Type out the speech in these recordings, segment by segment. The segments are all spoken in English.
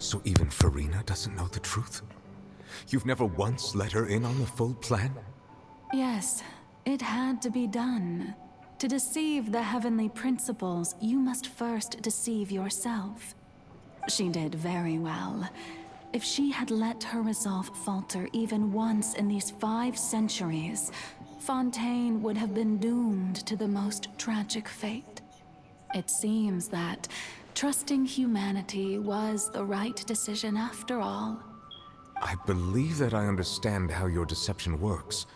So even Farina doesn't know the truth? You've never once let her in on the full plan? Yes, it had to be done. To deceive the heavenly principles, you must first deceive yourself. She did very well. If she had let her resolve falter even once in these 5 centuries, Fontaine would have been doomed to the most tragic fate. It seems that trusting humanity was the right decision after all. I believe that I understand how your deception works,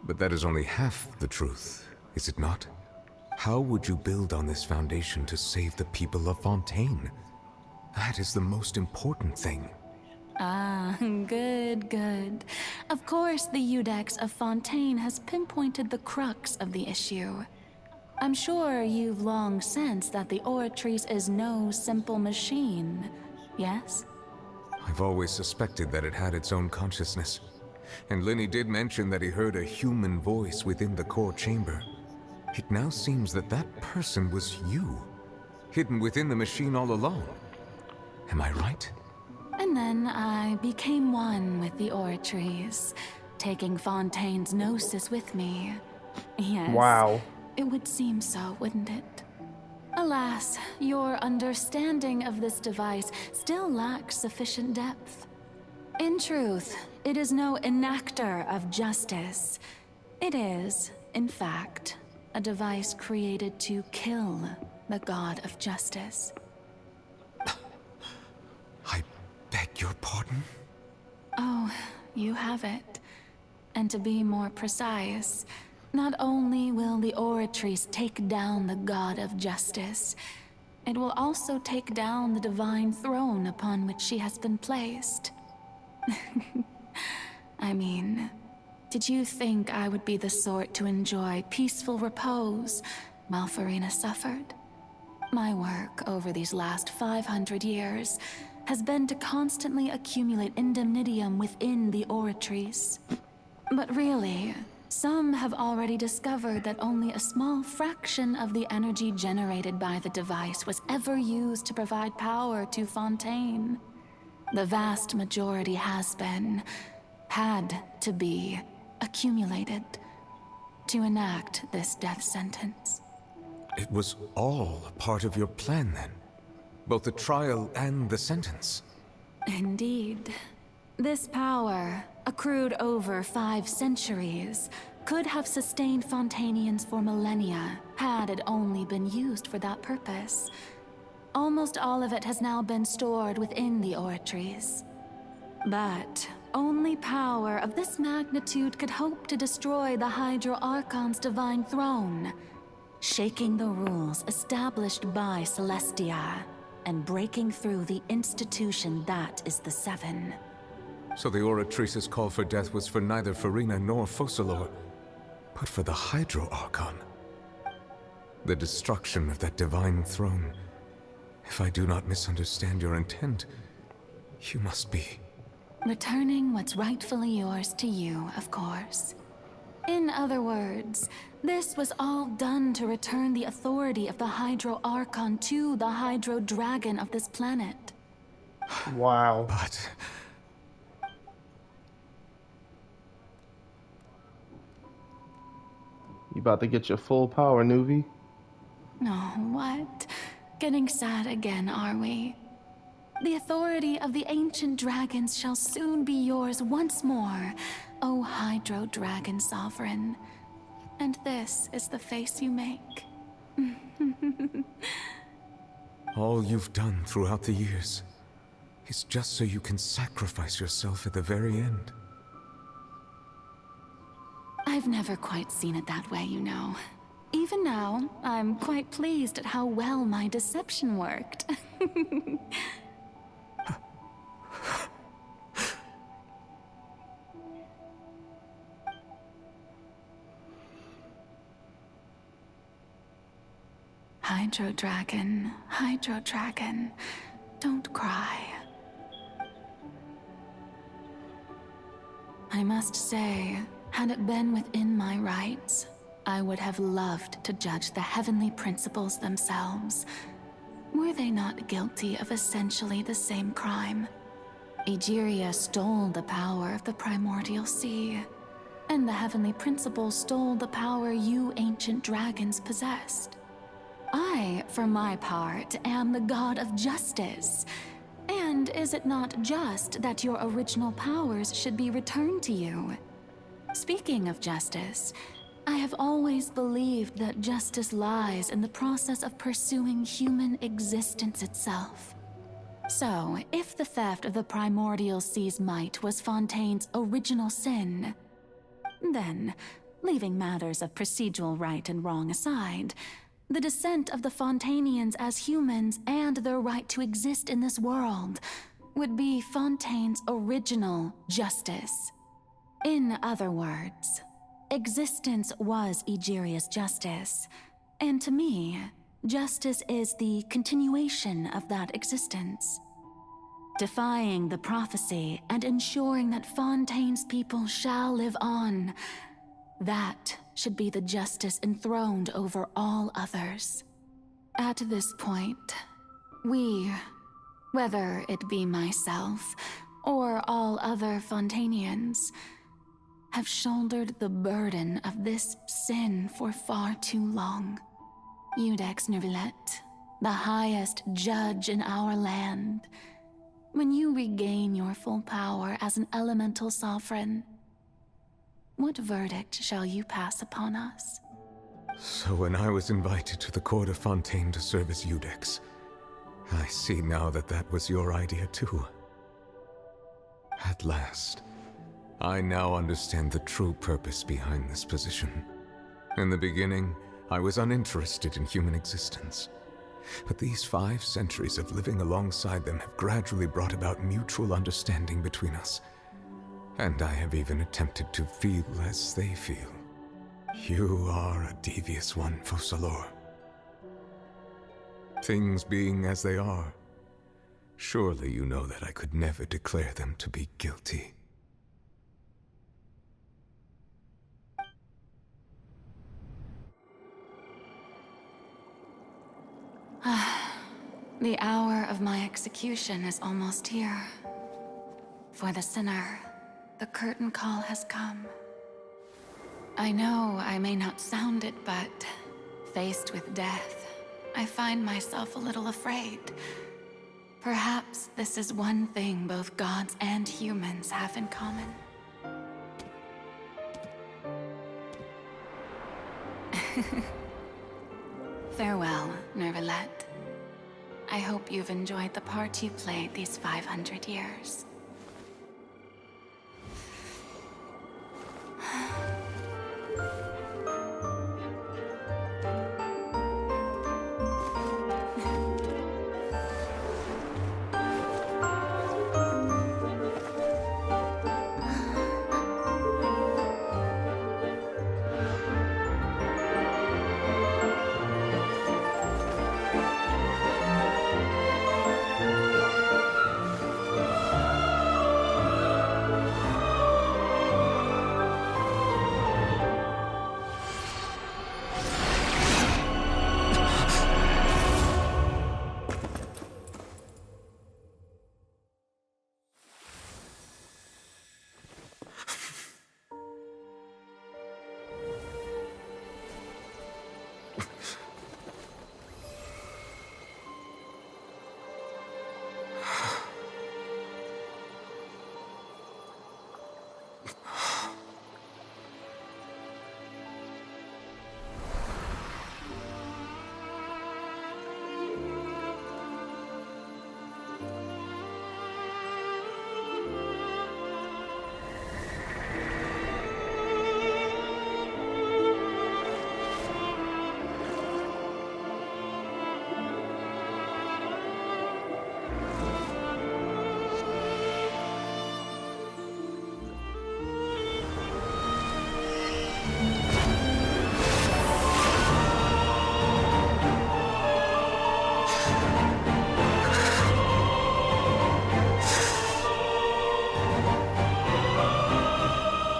but that is only half the truth, is it not? How would you build on this foundation to save the people of Fontaine? That is the most important thing. Ah, good. Of course, the Iudex of Fontaine has pinpointed the crux of the issue. I'm sure you've long sensed that the Oratrice is no simple machine, yes? I've always suspected that it had its own consciousness. And Lenny did mention that he heard a human voice within the core chamber. It now seems that that person was you, hidden within the machine all along. Am I right? And then I became one with the Oratrice, taking Fontaine's gnosis with me. Yes. Wow. It would seem so, wouldn't it? Alas, your understanding of this device still lacks sufficient depth. In truth, it is no enactor of justice. It is, in fact, a device created to kill the god of justice. I beg your pardon? Oh, you have it. And to be more precise, not only will the Oratrice take down the god of justice, it will also take down the divine throne upon which she has been placed. I mean, did you think I would be the sort to enjoy peaceful repose while Farina suffered? My work over these last 500 years has been to constantly accumulate indemnitium within the Oratrice. But really, some have already discovered that only a small fraction of the energy generated by the device was ever used to provide power to Fontaine. The vast majority had to be, accumulated to enact this death sentence. It was all a part of your plan then? Both the trial and the sentence? Indeed. This power, accrued over 5 centuries, could have sustained Fontainians for millennia had it only been used for that purpose. Almost all of it has now been stored within the Oratrice. But only power of this magnitude could hope to destroy the Hydro Archon's divine throne, shaking the rules established by Celestia and breaking through the institution that is the Seven. So the Oratrice's call for death was for neither Farina nor Focalor, but for the Hydro Archon. The destruction of that divine throne. If I do not misunderstand your intent, you must be... Returning what's rightfully yours to you, of course. In other words, this was all done to return the authority of the Hydro Archon to the Hydro Dragon of this planet. Wow. But... You about to get your full power, Nuvi? Oh, what? Getting sad again, are we? The authority of the ancient dragons shall soon be yours once more, O Hydro Dragon Sovereign. And this is the face you make. all you've done throughout the years is just so you can sacrifice yourself at the very end. I've never quite seen it that way, you know. Even now, I'm quite pleased at how well my deception worked. Hydro Dragon, don't cry. I must say, had it been within my rights, I would have loved to judge the heavenly principles themselves. were they not guilty of essentially the same crime? Egeria stole the power of the primordial sea, and the heavenly principle stole the power you ancient dragons possessed. I, for my part, am the god of justice. And is it not just that your original powers should be returned to you? Speaking of justice, I have always believed that justice lies in the process of pursuing human existence itself. So, if the theft of the primordial sea's might was Fontaine's original sin, then, leaving matters of procedural right and wrong aside, the descent of the Fontainians as humans and their right to exist in this world would be Fontaine's original justice. In other words, existence was Egeria's justice, and to me, justice is the continuation of that existence. Defying the prophecy and ensuring that Fontaine's people shall live on, that should be the justice enthroned over all others. At this point, we, whether it be myself or all other Fontainians, have shouldered the burden of this sin for far too long. Iudex Nervillet, the highest judge in our land, when you regain your full power as an elemental sovereign, what verdict shall you pass upon us? So when I was invited to the court of Fontaine to serve as Iudex, I see now that that was your idea too. At last, I now understand the true purpose behind this position. In the beginning, I was uninterested in human existence. But these 5 centuries of living alongside them have gradually brought about mutual understanding between us. And I have even attempted to feel as they feel. You are a devious one, Focalors. Things being as they are, surely you know that I could never declare them to be guilty. The hour of my execution is almost here. For the sinner, the curtain call has come. I know I may not sound it, but faced with death, I find myself a little afraid. Perhaps this is one thing both gods and humans have in common. Farewell, Nervillet. I hope you've enjoyed the part you played these 500 years.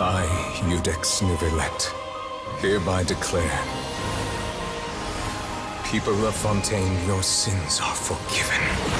I, Iudex Nervillet, hereby declare People of Fontaine, your sins are forgiven.